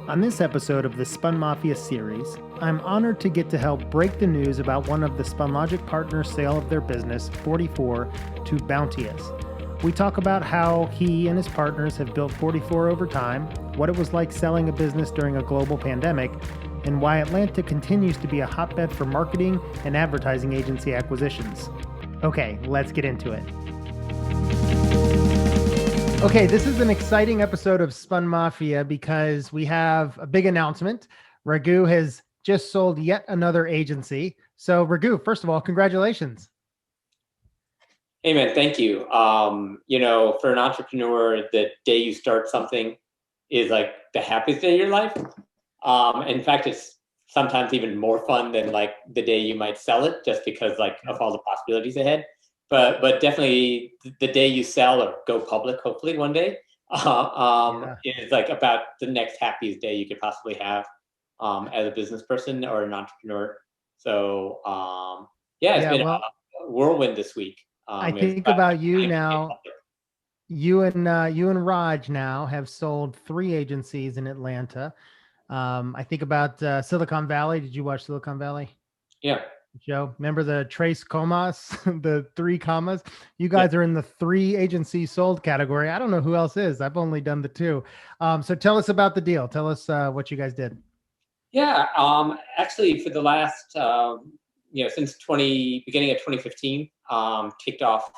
On this episode of the SpunMafia series, I'm honored to get to help break the news about one of the SpunLogic partners' sale of their business, FortyFour, to Bounteous. We talk about how he and his partners have built FortyFour over time, what it was like selling a business during a global pandemic, and why Atlanta continues to be a hotbed for marketing and advertising agency acquisitions. Okay, let's get into it. Okay, this is an exciting episode of SpunMafia because we have a big announcement. Ragu has just sold yet another agency. So Ragu, first of all, congratulations. Hey man, thank you. For an entrepreneur, the day you start something is like the happiest day of your life. In fact, it's sometimes even more fun than like the day you might sell it, just because like of all the possibilities ahead. But definitely the day you sell or go public, hopefully one day, is like about the next happiest day you could possibly have as a business person or an entrepreneur. So it's been a whirlwind this week. I think about you now. You and Raj now have sold 3 agencies in Atlanta. I think about Silicon Valley. Did you watch Silicon Valley? Yeah. Joe, remember the Trace Comas, the 3 commas? You guys are in the 3 agency sold category. I don't know who else is. I've only done the 2. So tell us about the deal. Tell us what you guys did. Yeah. Actually, for the last, since beginning of 2015, kicked off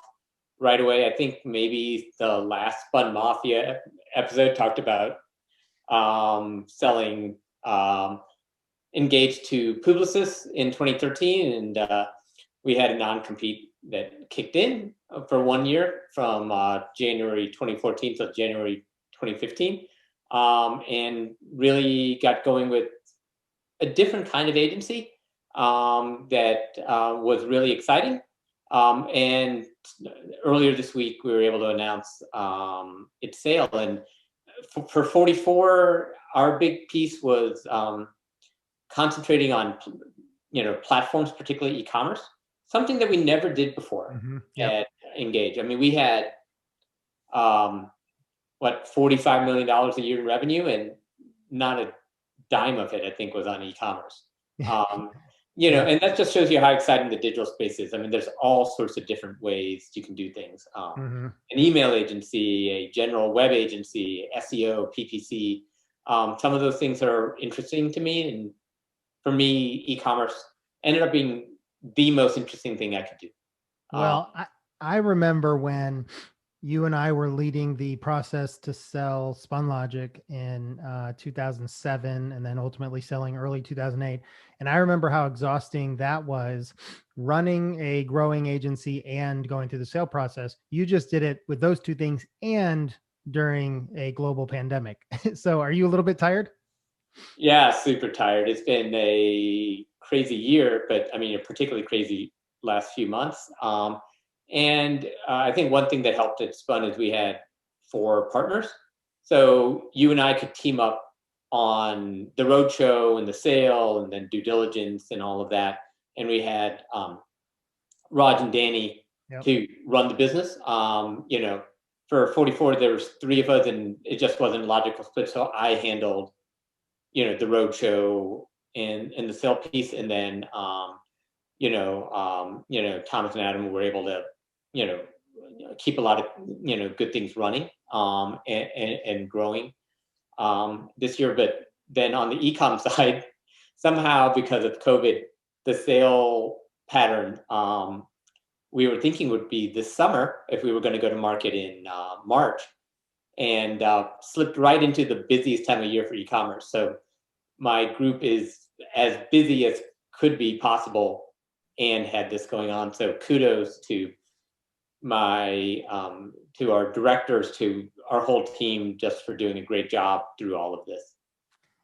right away. I think maybe the last SpunMafia episode talked about selling Engaged to Publicis in 2013, and we had a non-compete that kicked in for 1 year from January 2014 to January 2015, and really got going with a different kind of agency that was really exciting. And earlier this week, we were able to announce its sale. And for FortyFour, our big piece was concentrating on, platforms, particularly e-commerce, something that we never did before at Engage. I mean, we had $45 million a year in revenue, and not a dime of it, I think, was on e-commerce. And that just shows you how exciting the digital space is. I mean, there's all sorts of different ways you can do things. An email agency, a general web agency, SEO, PPC. Some of those things are interesting to me, and for me, e-commerce ended up being the most interesting thing I could do. Well, I remember when you and I were leading the process to sell SpunLogic in 2007, and then ultimately selling early 2008. And I remember how exhausting that was, running a growing agency and going through the sale process. You just did it with those 2 things and during a global pandemic. So are you a little bit tired? Yeah, super tired. It's been a crazy year, but I mean, a particularly crazy last few months. And I think one thing that helped at Spun is we had 4 partners. So you and I could team up on the roadshow and the sale and then due diligence and all of that. And we had Raj and Danny to run the business. For FortyFour, there was 3 of us, and it just wasn't a logical split. So I handled the roadshow and the sale piece, and then Thomas and Adam were able to keep a lot of good things running and growing this year. But then on the e-com side, somehow because of COVID, the sale pattern we were thinking would be this summer if we were going to go to market in March, and slipped right into the busiest time of year for e-commerce. So my group is as busy as could be possible and had this going on. So kudos to to our directors, to our whole team, just for doing a great job through all of this.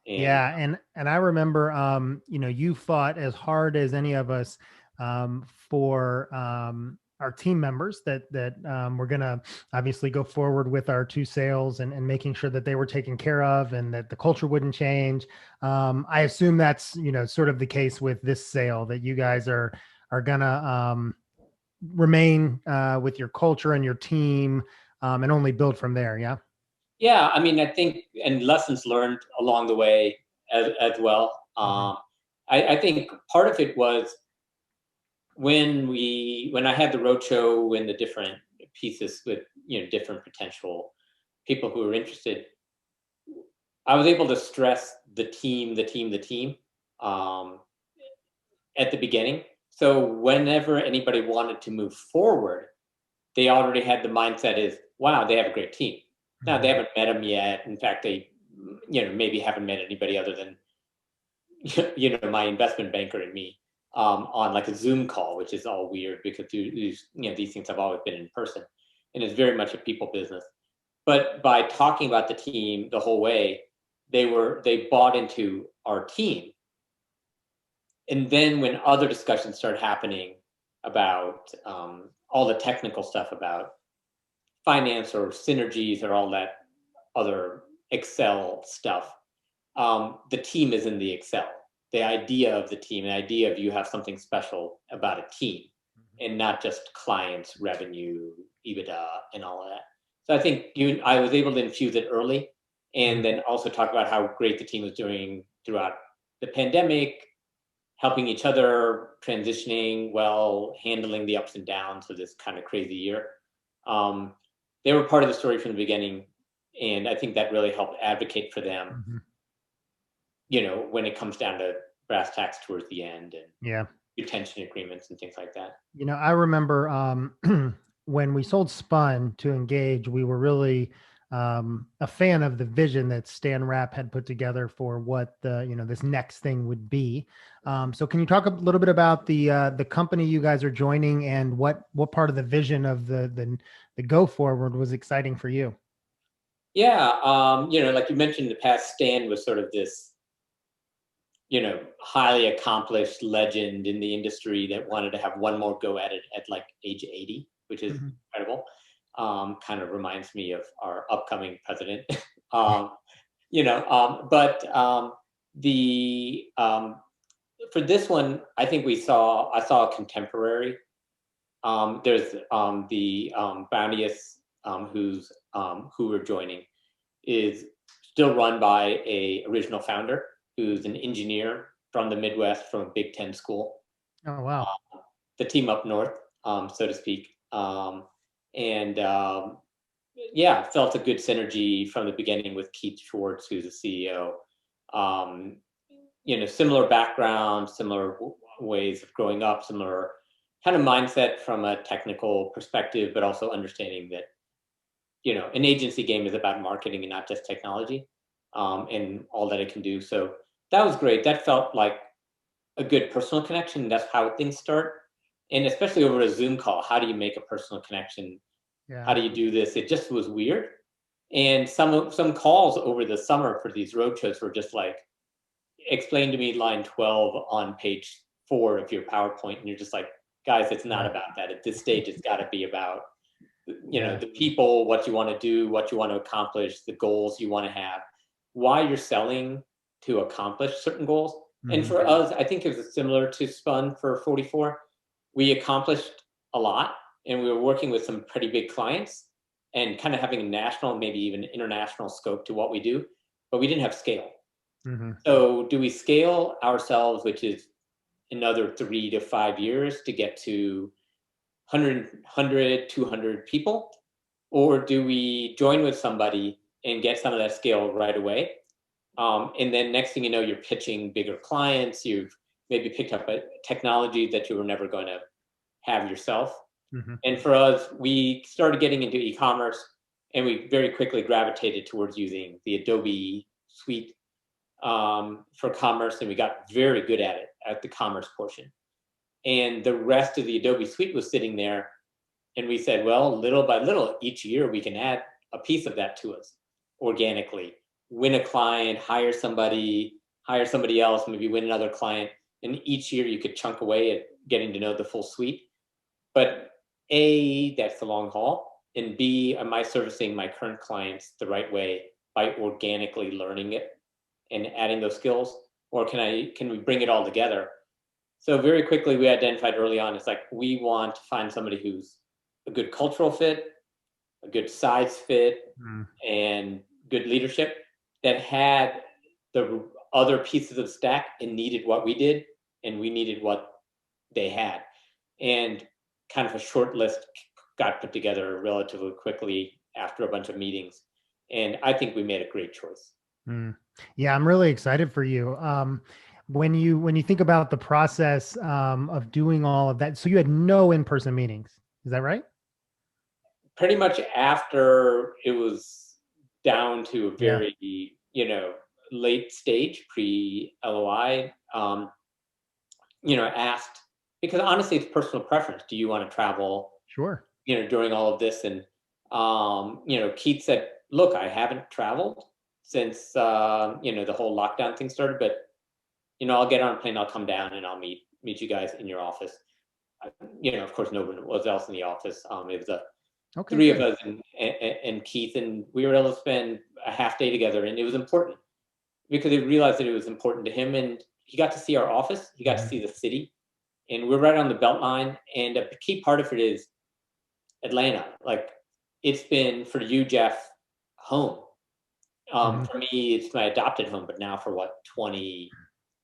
And I remember, you fought as hard as any of us for our team members that we're going to obviously go forward with our 2 sales and making sure that they were taken care of and that the culture wouldn't change. I assume that's, sort of the case with this sale, that you guys are going to remain with your culture and your team and only build from there. Yeah. Yeah, I mean, I think, and lessons learned along the way as well. I think part of it was when I had the roadshow and the different pieces with different potential people who were interested, I was able to stress the team, the team, the team um, at the beginning. So whenever anybody wanted to move forward, they already had the mindset is, wow, they have a great team. Now they haven't met them yet. In fact, they maybe haven't met anybody other than my investment banker and me on like a Zoom call, which is all weird because these things have always been in person, and it's very much a people business. But by talking about the team the whole way, they bought into our team. And then when other discussions started happening about all the technical stuff about finance or synergies or all that other Excel stuff, the team is in the Excel. The idea of the team, the idea of you have something special about a team and not just clients, revenue, EBITDA, and all of that. So I think I was able to infuse it early and then also talk about how great the team was doing throughout the pandemic, helping each other, transitioning well, handling the ups and downs of this kind of crazy year. They were part of the story from the beginning, and I think that really helped advocate for them. When it comes down to brass tacks towards the end and retention agreements and things like that. I remember when we sold Spun to Engage, we were really a fan of the vision that Stan Rapp had put together for what this next thing would be. So can you talk a little bit about the company you guys are joining and what part of the vision of the go forward was exciting for you? Yeah, like you mentioned in the past, Stan was sort of this highly accomplished legend in the industry that wanted to have one more go at it at like age 80, which is incredible. Kind of reminds me of our upcoming president. But for this one, I think I saw a contemporary. There's the Bounteous, who we're joining, is still run by a original founder who's an engineer from the Midwest, from a Big Ten school. Oh, wow. The team up north, so to speak. Felt a good synergy from the beginning with Keith Schwartz, who's the CEO. Similar background, similar ways of growing up, similar kind of mindset from a technical perspective, but also understanding that, an agency game is about marketing and not just technology, and all that it can do. So that was great. That felt like a good personal connection. That's how things start. And especially over a Zoom call, how do you make a personal connection? Yeah. How do you do this? It just was weird. And some calls over the summer for these roadshows were just like, explain to me line 12 on page 4 of your PowerPoint. And you're just like, guys, it's not about that. At this stage, it's got to be about, the people, what you want to do, what you want to accomplish, the goals you want to have, why you're selling to accomplish certain goals. And for us, I think it was similar to Spun for FortyFour. We accomplished a lot, and we were working with some pretty big clients and kind of having a national, maybe even international scope to what we do, but we didn't have scale. So do we scale ourselves, which is another 3 to 5 years to get to 100, 200 people? Or do we join with somebody and get some of that scale right away? And then next thing you know, you're pitching bigger clients. You've maybe picked up a technology that you were never going to have yourself. And for us, we started getting into e-commerce, and we very quickly gravitated towards using the Adobe suite for commerce, and we got very good at it at the commerce portion. And the rest of the Adobe suite was sitting there, and we said, well, little by little, each year we can add a piece of that to us organically. Win a client, hire somebody else, maybe win another client. And each year you could chunk away at getting to know the full suite. But A, that's the long haul. And B, am I servicing my current clients the right way by organically learning it and adding those skills? Or can we bring it all together? So very quickly we identified early on, it's like, we want to find somebody who's a good cultural fit, a good size fit, and good leadership that had the other pieces of stack and needed what we did, and we needed what they had. And kind of a short list got put together relatively quickly after a bunch of meetings. And I think we made a great choice. Mm. Yeah, I'm really excited for you. When you think about the process of doing all of that, so you had no in-person meetings, is that right? Pretty much after it was down to a Yeah, very, late stage, pre-LOI, asked, because honestly, it's personal preference. Do you want to travel, sure. during all of this? And, Keith said, look, I haven't traveled since, the whole lockdown thing started, but, I'll get on a plane, I'll come down and I'll meet you guys in your office. Of course, no one was else in the office. It was Okay, three of good. us and Keith, and we were able to spend a half day together, and it was important because he realized that it was important to him, and he got to see our office, he got to Mhm. see the city, and we're right on the Beltline. And a key part of it is Atlanta. Like, it's been for you, Jeff, home. Mhm. For me, it's my adopted home, but now for what, 20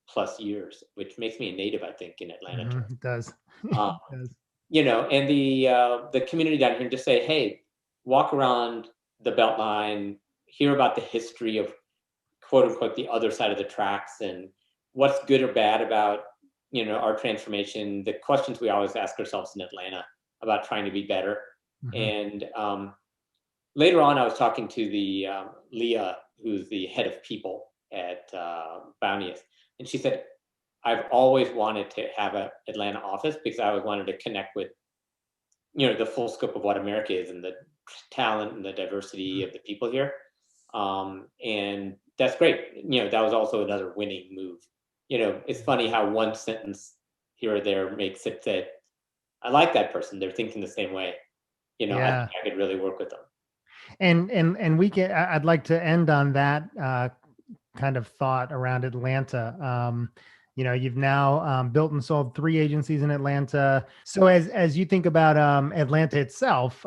plus years, which makes me a native, I think, in Atlanta Mhm. terms. It does. Um, It does. and the community down here, just say, hey, walk around the Beltline, hear about the history of quote unquote the other side of the tracks, and what's good or bad about our transformation, the questions we always ask ourselves in Atlanta about trying to be better. Mhm. And later on, I was talking to the Leah, who's the head of people at Bounteous, and she said, I've always wanted to have an Atlanta office because I always wanted to connect with the full scope of what America is and the talent and the diversity Mhm. of the people here. And that's great. That was also another winning move. It's funny how one sentence here or there makes it that I like that person. They're thinking the same way. I think Yeah. I could really work with them. And we can, I'd like to end on that kind of thought around Atlanta. You've now built and sold 3 agencies in Atlanta. So as you think about Atlanta itself,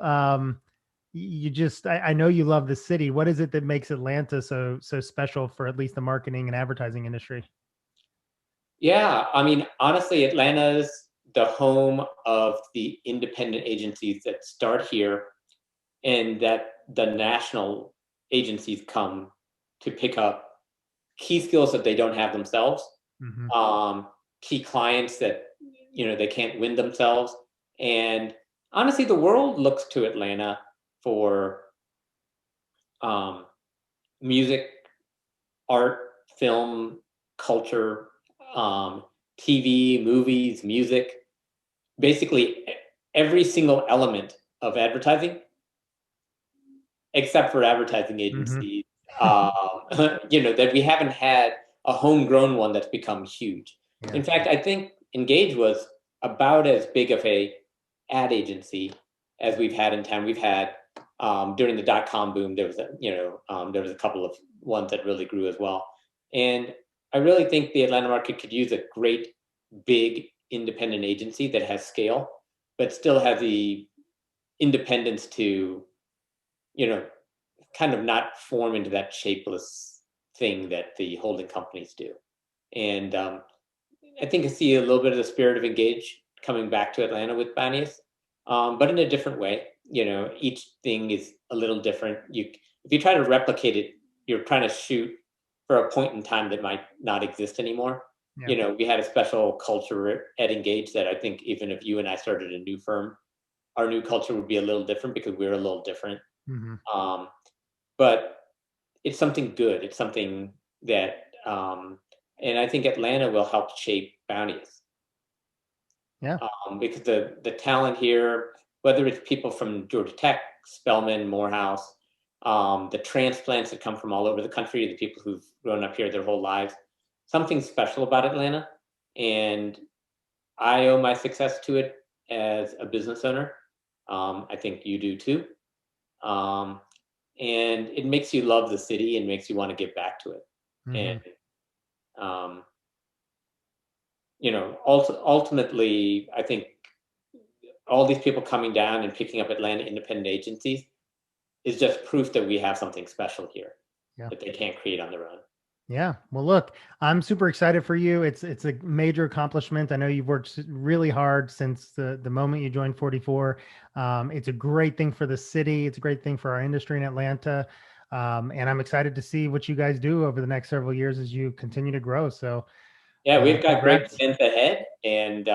you just I know you love the city. What is it that makes Atlanta so special for at least the marketing and advertising industry? Yeah, I mean, honestly, Atlanta's the home of the independent agencies that start here and that the national agencies come to pick up key skills that they don't have themselves, Hmm. um, key clients that they can't win themselves. And honestly, the world looks to Atlanta for um, music, art, film, culture, um, TV, movies, music, basically every single element of advertising, except for advertising Hmm. agencies, um, that we haven't had a homegrown one that's become huge. Yeah. In fact, I think Engage was about as big of a ad agency as we've had in town. We've had during the dot-com boom, there was there was a couple of ones that really grew as well. And I really think the Atlanta market could use a great big independent agency that has scale, but still has the independence to you know kind of not form into that shapeless thing that the holding companies do. And I think I see a little bit of the spirit of Engage coming back to Atlanta with Banias, but in a different way. Each thing is a little different. If you try to replicate it, you're trying to shoot for a point in time that might not exist anymore. Yeah. We had a special culture at Engage that I think even if you and I started a new firm, our new culture would be a little different because we're a little different. Hmm. Um, but it's something good. It's something that, and I think Atlanta will help shape Bounties, Yeah. because the talent here, whether it's people from Georgia Tech, Spelman, Morehouse, the transplants that come from all over the country, the people who've grown up here their whole lives, something special about Atlanta, and I owe my success to it as a business owner. I think you do too. Um, and it makes you love the city and makes you want to give back to it. And Hmm. um, ultimately, I think all these people coming down and picking up Atlanta independent agencies is just proof that we have something special here. that they can't create on their own. Yeah. Well, look, I'm super excited for you. It's a major accomplishment. I know you've worked really hard since the moment you joined 44. It's a great thing for the city. It's a great thing for our industry in Atlanta. And I'm excited to see what you guys do over the next several years as you continue to grow. So Yeah, we've got great congrats. plans ahead, and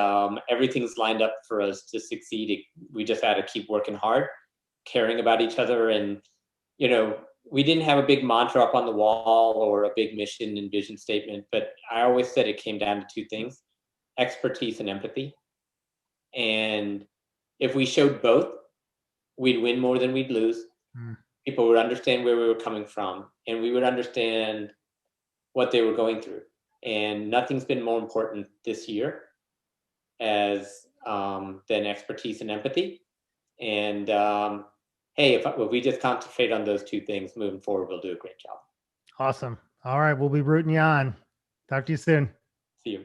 everything's lined up for us to succeed. We just had to keep working hard, caring about each other, and you know, we didn't have a big mantra up on the wall or a big mission and vision statement, but I always said it came down to two things: expertise and empathy. And if we showed both, we'd win more than we'd lose. Mm, People would understand where we were coming from, and we would understand what they were going through. And nothing's been more important this year as than expertise and empathy. And hey, if we just concentrate on those two things moving forward, we'll do a great job. awesome. All right. We'll be rooting you on. Talk to you soon. See you.